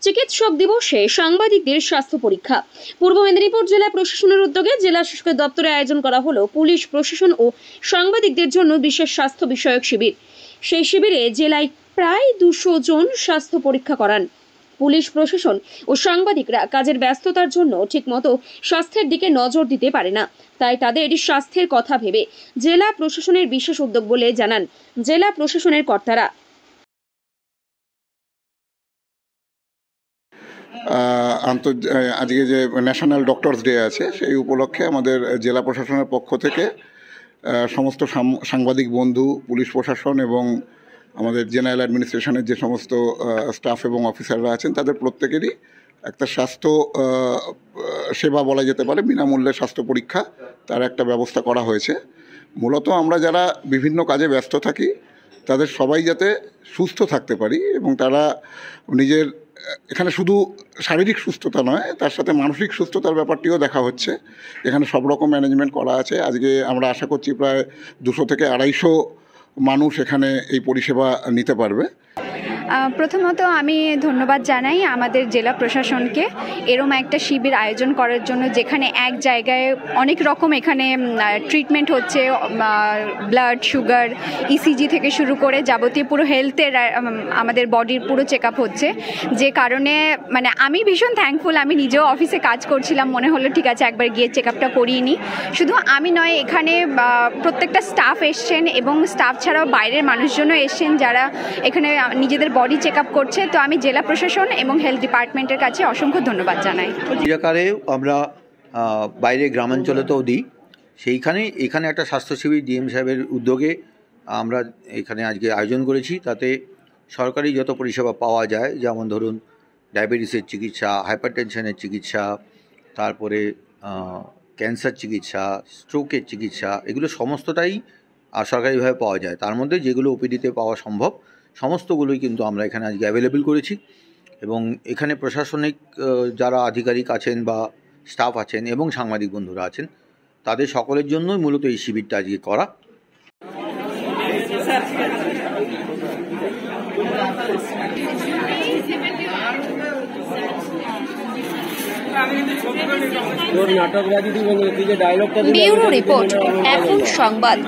চিকিৎসক দিবসে সাংবাদিকদের স্বাস্থ্য পরীক্ষা। পূর্ব মেদিনীপুর জেলা প্রশাসনের উদ্যোগে জেলা শাসকের দপ্তরে আয়োজন করা হলো পুলিশ প্রশাসন ও সাংবাদিকদের জন্য বিশেষ স্বাস্থ্য বিষয়ক শিবির। সেই শিবিরে জেলায় প্রায় 200 জন স্বাস্থ্য পরীক্ষা করান। পুলিশ প্রশাসন ও সাংবাদিকরা কাজের ব্যস্ততার জন্য ঠিকমতো স্বাস্থ্যের দিকে নজর দিতে পারে না, তাই তাদের স্বাস্থ্যের কথা ভেবে জেলা প্রশাসনের বিশেষ উদ্যোগ বলে জানান জেলা প্রশাসনের কর্তারা। আজকে যে ন্যাশনাল ডক্টরস ডে আছে সেই উপলক্ষে আমাদের জেলা প্রশাসনের পক্ষ থেকে সমস্ত সাংবাদিক বন্ধু, পুলিশ প্রশাসন এবং আমাদের জেনারেল অ্যাডমিনিস্ট্রেশনের যে সমস্ত স্টাফ এবং অফিসাররা আছেন তাদের প্রত্যেকেরই একটা স্বাস্থ্য সেবা বলা যেতে পারে, বিনামূল্যে স্বাস্থ্য পরীক্ষা তার একটা ব্যবস্থা করা হয়েছে। মূলত আমরা যারা বিভিন্ন কাজে ব্যস্ত থাকি তাদের সবাই যাতে সুস্থ থাকতে পারি এবং তারা নিজের এখানে শুধু শারীরিক সুস্থতা নয়, তার সাথে মানসিক সুস্থতার ব্যাপারটিও দেখা হচ্ছে। এখানে সব রকম ম্যানেজমেন্ট করা আছে। আজকে আমরা আশা করছি প্রায় 200 থেকে 250 মানুষ এখানে এই পরিষেবা নিতে পারবে। প্রথমত আমি ধন্যবাদ জানাই আমাদের জেলা প্রশাসনকে এরম একটা শিবির আয়োজন করার জন্য, যেখানে এক জায়গায় অনেক রকম এখানে ট্রিটমেন্ট হচ্ছে, ব্লাড, সুগার, ইসিজি থেকে শুরু করে যাবতীয় পুরো হেলথের আমাদের বডির পুরো চেক আপ হচ্ছে। যে কারণে আমি ভীষণ থ্যাঙ্কফুল। আমি নিজেও অফিসে কাজ করছিলাম, মনে হলো ঠিক আছে একবার গিয়ে চেক আপটা করিয়ে নিই। শুধু আমি নয়, এখানে প্রত্যেকটা স্টাফ এসছেন এবং স্টাফ ছাড়াও বাইরের মানুষজনও এসছেন যারা এখানে নিজেদের বডি চেক আপ করছে। তো আমি জেলা প্রশাসন এবং হেলথ ডিপার্টমেন্টের কাছে অসংখ্য ধন্যবাদ জানাই। এলাকায় আমরা বাইরে গ্রামাঞ্চলেতেও দিই, এখানে একটা স্বাস্থ্য শিবির ডিএম সাহেবের উদ্যোগে আমরা এখানে আজকে আয়োজন করেছি। তাতে সরকারি যত পরিষেবা পাওয়া যায়, যেমন ধরুন ডায়াবেটিসের চিকিৎসা, হাইপারটেনশনের চিকিৎসা, তারপরে ক্যান্সার চিকিৎসা, স্ট্রোকের চিকিৎসা, এগুলো সমস্তটাই সরকারিভাবে পাওয়া যায়। তার মধ্যে যেগুলো ওপিডিতে পাওয়া সম্ভব সমস্তগুলোই কিন্তু আমরা এখানে আজকে অ্যাভেলেবেল করেছি। এবং এখানে প্রশাসনিক যারা আধিকারিক আছেন বা স্টাফ আছেন এবং সাংবাদিক বন্ধুরা আছেন, তাদের সকলের জন্যই মূলত এই শিবিরটা আজকে করা। ব্যুরো রিপোর্ট, এখন সংবাদ।